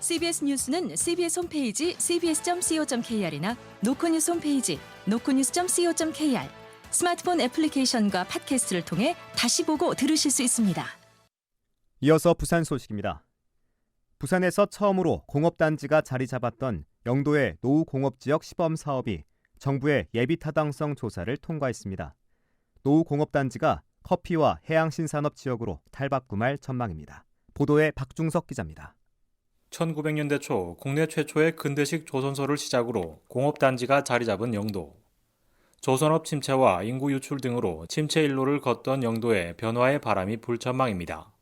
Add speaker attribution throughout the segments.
Speaker 1: CBS 뉴스는 CBS 홈페이지 cbs.co.kr이나 노코뉴스 홈페이지 노코뉴스.co.kr, 스마트폰 애플리케이션과 팟캐스트를 통해 다시 보고 들으실 수 있습니다.
Speaker 2: 이어서 부산 소식입니다. 부산에서 처음으로 공업단지가 자리 잡았던 영도의 노후공업지역 시범사업이 정부의 예비타당성 조사를 통과했습니다. 노후공업단지가 커피와 해양신산업 지역으로 탈바꿈할 전망입니다. 보도에 박중석 기자입니다.
Speaker 3: 1900년대 초 국내 최초의 근대식 조선소를 시작으로 공업단지가 자리 잡은 영도. 조선업 침체와 인구 유출 등으로 침체 일로를 걷던 영도의 변화의 바람이 불 전망입니다.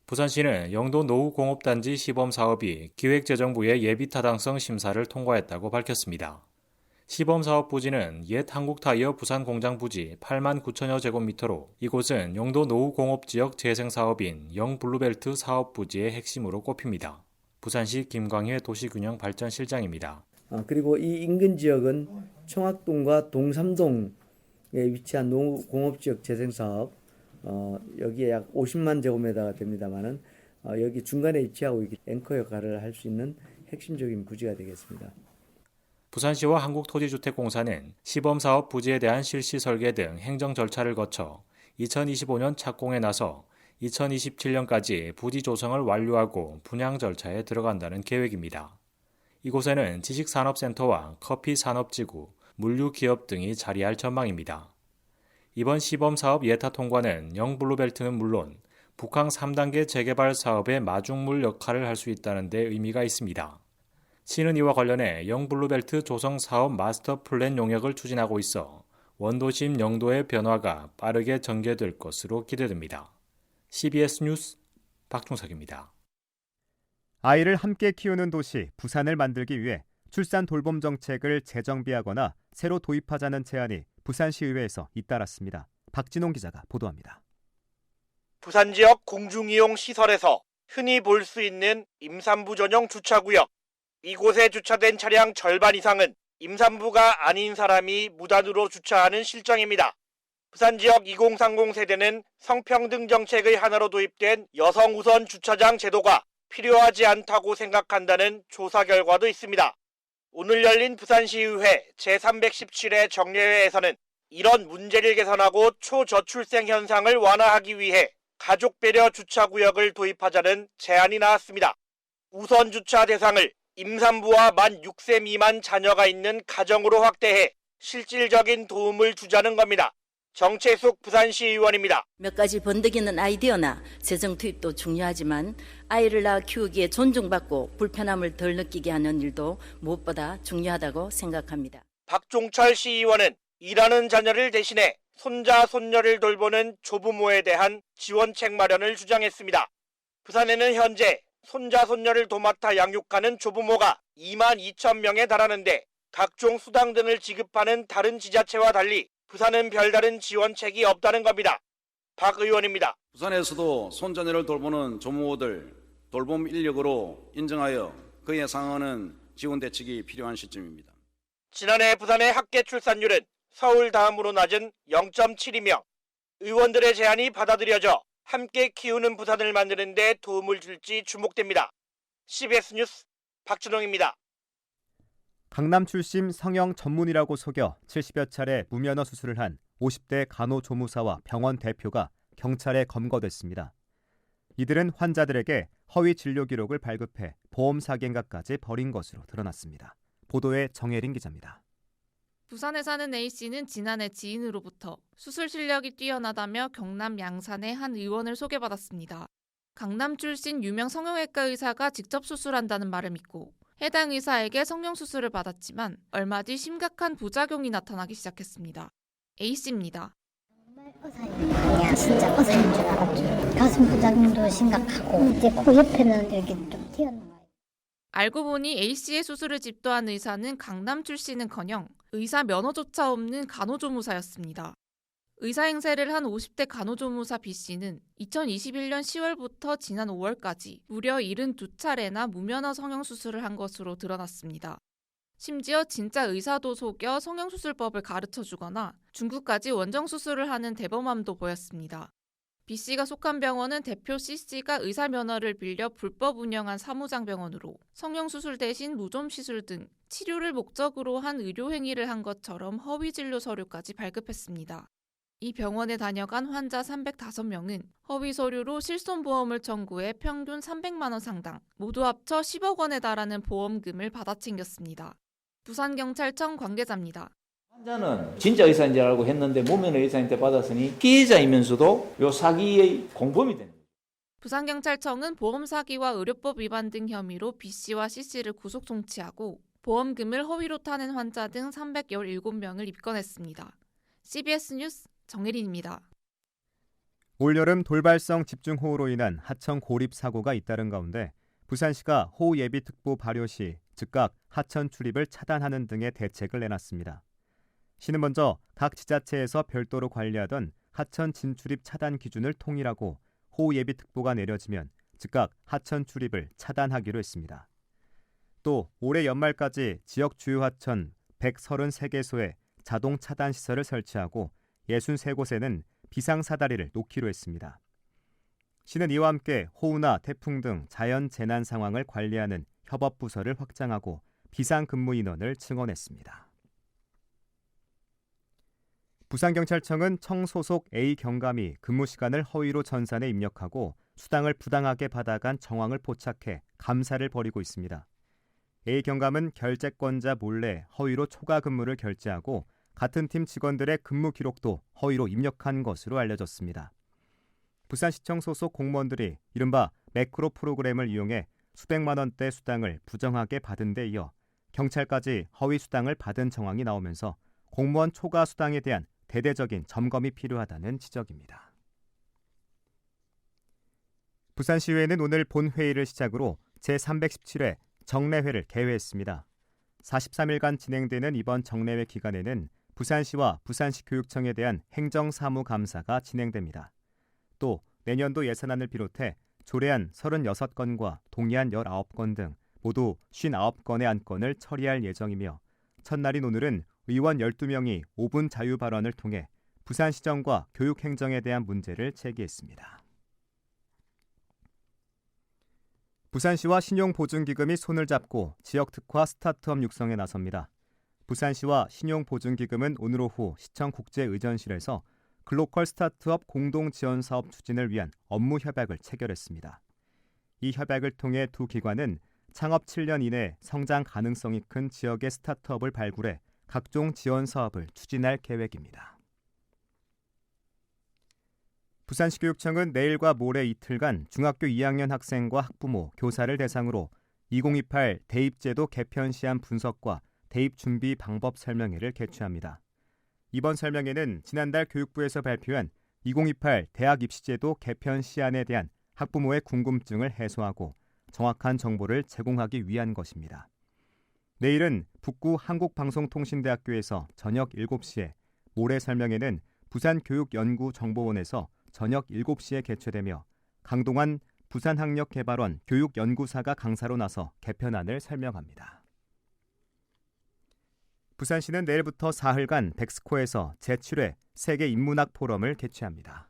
Speaker 3: 부산시는 영도 노후공업단지 시범사업이 기획재정부의 예비타당성 심사를 통과했다고 밝혔습니다. 시범사업 부지는 옛 한국타이어 부산공장 부지 8만 9천여 제곱미터로 이곳은 영도 노후공업지역 재생사업인 영블루벨트 사업부지의 핵심으로 꼽힙니다. 부산시 김광희 도시균형발전실장입니다.
Speaker 4: 그리고 이 인근 지역은 청학동과 동삼동에 위치한 노후공업지역 재생사업, 여기에 약 50만 제곱미터가 됩니다만은 여기 중간에 위치하고 있기 앵커 역할을 할 수 있는 핵심적인 부지가 되겠습니다.
Speaker 3: 부산시와 한국토지주택공사는 시범사업 부지에 대한 실시 설계 등 행정 절차를 거쳐 2025년 착공에 나서 2027년까지 부지 조성을 완료하고 분양 절차에 들어간다는 계획입니다. 이곳에는 지식산업센터와 커피산업지구, 물류기업 등이 자리할 전망입니다. 이번 시범사업 예타 통과는 영블루벨트는 물론 북항 3단계 재개발 사업의 마중물 역할을 할 수 있다는 데 의미가 있습니다. 시는 이와 관련해 영블루벨트 조성 사업 마스터 플랜 용역을 추진하고 있어 원도심 영도의 변화가 빠르게 전개될 것으로 기대됩니다. CBS 뉴스 박중석입니다.
Speaker 2: 아이를 함께 키우는 도시 부산을 만들기 위해 출산 돌봄 정책을 재정비하거나 새로 도입하자는 제안이 부산시의회에서 잇따랐습니다. 박진홍 기자가 보도합니다.
Speaker 5: 부산 지역 공중이용 시설에서 흔히 볼 수 있는 임산부 전용 주차구역. 이곳에 주차된 차량 절반 이상은 임산부가 아닌 사람이 무단으로 주차하는 실정입니다. 부산 지역 2030 세대는 성평등 정책의 하나로 도입된 여성 우선 주차장 제도가 필요하지 않다고 생각한다는 조사 결과도 있습니다. 오늘 열린 부산시의회 제317회 정례회에서는 이런 문제를 개선하고 초저출생 현상을 완화하기 위해 가족 배려 주차구역을 도입하자는 제안이 나왔습니다. 우선 주차 대상을 임산부와 만 6세 미만 자녀가 있는 가정으로 확대해 실질적인 도움을 주자는 겁니다. 정채숙 부산시 의원입니다.
Speaker 6: 몇 가지 번뜩이는 아이디어나 재정 투입도 중요하지만 아이를 낳아 키우기에 존중받고 불편함을 덜 느끼게 하는 일도 무엇보다 중요하다고 생각합니다.
Speaker 5: 박종철 시의원은 일하는 자녀를 대신해 손자, 손녀를 돌보는 조부모에 대한 지원책 마련을 주장했습니다. 부산에는 현재 손자, 손녀를 도맡아 양육하는 조부모가 2만 2천 명에 달하는데 각종 수당 등을 지급하는 다른 지자체와 달리 부산은 별다른 지원책이 없다는 겁니다. 박 의원입니다.
Speaker 7: 부산에서도 손자녀를 돌보는 조부모들 돌봄 인력으로 인정하여 그에 상응하는 지원 대책이 필요한 시점입니다.
Speaker 5: 지난해 부산의 학계 출산율은 서울 다음으로 낮은 0.7이며 의원들의 제안이 받아들여져 함께 키우는 부산을 만드는 데 도움을 줄지 주목됩니다. CBS 뉴스 박준홍입니다.
Speaker 2: 강남 출신 성형 전문의라고 속여 70여 차례 무면허 수술을 한 50대 간호조무사와 병원 대표가 경찰에 검거됐습니다. 이들은 환자들에게 허위 진료 기록을 발급해 보험 사기 행각까지 벌인 것으로 드러났습니다. 보도에 정혜린 기자입니다.
Speaker 8: 부산에 사는 A씨는 지난해 지인으로부터 수술 실력이 뛰어나다며 경남 양산의 한 의원을 소개받았습니다. 강남 출신 유명 성형외과 의사가 직접 수술한다는 말을 믿고 해당 의사에게 성형수술을 받았지만 얼마 뒤 심각한 부작용이 나타나기 시작했습니다. A씨입니다.
Speaker 9: 그냥 진짜 의사인 줄 알았죠. 가슴 부작용도 심각하고 이제 코 옆에는 여기 좀 튀어나와요.
Speaker 8: 알고 보니 A씨의 수술을 집도한 의사는 강남 출신은커녕 의사 면허조차 없는 간호조무사였습니다. 의사 행세를 한 50대 간호조무사 B씨는 2021년 10월부터 지난 5월까지 무려 72차례나 무면허 성형수술을 한 것으로 드러났습니다. 심지어 진짜 의사도 속여 성형수술법을 가르쳐주거나 중국까지 원정수술을 하는 대범함도 보였습니다. B씨가 속한 병원은 대표 C씨가 의사 면허를 빌려 불법 운영한 사무장병원으로 성형수술 대신 무좀시술 등 치료를 목적으로 한 의료행위를 한 것처럼 허위진료 서류까지 발급했습니다. 이 병원에 다녀간 환자 305명은 허위 서류로 실손보험을 청구해 평균 300만 원 상당, 모두 합쳐 10억 원에 달하는 보험금을 받아 챙겼습니다. 부산경찰청 관계자입니다.
Speaker 10: 환자는 진짜 의사인 줄 알고 했는데 무면 의사한테 받았으니 피해자이면서도 요 사기의 공범이 되는 거죠.
Speaker 8: 부산경찰청은 보험 사기와 의료법 위반 등 혐의로 B씨와 C씨를 구속 송치하고 보험금을 허위로 타낸 환자 등 317명을 입건했습니다. CBS 뉴스 정혜린입니다.
Speaker 2: 올여름 돌발성 집중호우로 인한 하천 고립 사고가 잇따른 가운데 부산시가 호우 예비특보 발효 시 즉각 하천 출입을 차단하는 등의 대책을 내놨습니다. 시는 먼저 각 지자체에서 별도로 관리하던 하천 진출입 차단 기준을 통일하고 호우 예비특보가 내려지면 즉각 하천 출입을 차단하기로 했습니다. 또 올해 연말까지 지역 주요 하천 133개소에 자동 차단 시설을 설치하고 63곳에는 비상사다리를 놓기로 했습니다. 시는 이와 함께 호우나 태풍 등 자연 재난 상황을 관리하는 협업부서를 확장하고 비상근무 인원을 증원했습니다. 부산경찰청은 청 소속 A 경감이 근무 시간을 허위로 전산에 입력하고 수당을 부당하게 받아간 정황을 포착해 감사를 벌이고 있습니다. A 경감은 결재권자 몰래 허위로 초과 근무를 결제하고 같은 팀 직원들의 근무 기록도 허위로 입력한 것으로 알려졌습니다. 부산시청 소속 공무원들이 이른바 매크로 프로그램을 이용해 수백만 원대 수당을 부정하게 받은 데 이어 경찰까지 허위 수당을 받은 정황이 나오면서 공무원 초과 수당에 대한 대대적인 점검이 필요하다는 지적입니다. 부산시의회는 오늘 본회의를 시작으로 제317회 정례회를 개회했습니다. 43일간 진행되는 이번 정례회 기간에는 부산시와 부산시 교육청에 대한 행정사무감사가 진행됩니다. 또 내년도 예산안을 비롯해 조례안 36건과 동의안 19건 등 모두 59건의 안건을 처리할 예정이며 첫날인 오늘은 의원 12명이 5분 자유 발언을 통해 부산시정과 교육행정에 대한 문제를 제기했습니다. 부산시와 신용보증기금이 손을 잡고 지역특화 스타트업 육성에 나섭니다. 부산시와 신용보증기금은 오늘 오후 시청 국제의전실에서 글로컬 스타트업 공동지원사업 추진을 위한 업무 협약을 체결했습니다. 이 협약을 통해 두 기관은 창업 7년 이내 성장 가능성이 큰 지역의 스타트업을 발굴해 각종 지원 사업을 추진할 계획입니다. 부산시 교육청은 내일과 모레 이틀간 중학교 2학년 학생과 학부모, 교사를 대상으로 2028 대입제도 개편 시한 분석과 대입 준비 방법 설명회를 개최합니다. 이번 설명회는 지난달 교육부에서 발표한 2028 대학 입시제도 개편 시안에 대한 학부모의 궁금증을 해소하고 정확한 정보를 제공하기 위한 것입니다. 내일은 북구 한국방송통신대학교에서 저녁 7시에, 모레 설명회는 부산교육연구정보원에서 저녁 7시에 개최되며 강동환 부산학력개발원 교육연구사가 강사로 나서 개편안을 설명합니다. 부산시는 내일부터 사흘간 백스코에서 제7회 세계인문학 포럼을 개최합니다.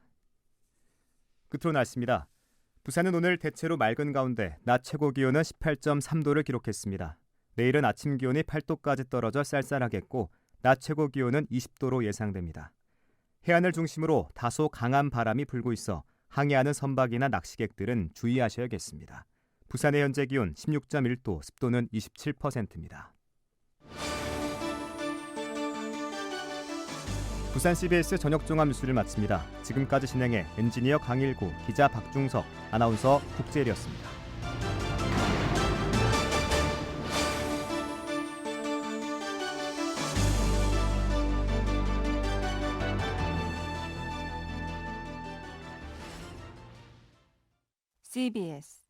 Speaker 2: 끝으로 날씨입니다. 부산은 오늘 대체로 맑은 가운데 낮 최고 기온은 18.3도를 기록했습니다. 내일은 아침 기온이 8도까지 떨어져 쌀쌀하겠고 낮 최고 기온은 20도로 예상됩니다. 해안을 중심으로 다소 강한 바람이 불고 있어 항해하는 선박이나 낚시객들은 주의하셔야겠습니다. 부산의 현재 기온 16.1도, 습도는 27%입니다. 부산 CBS 저녁 종합 뉴스를 마칩니다. 지금까지 진행해 엔지니어 강일구, 기자 박중석, 아나운서 국재일이었습니다.
Speaker 1: CBS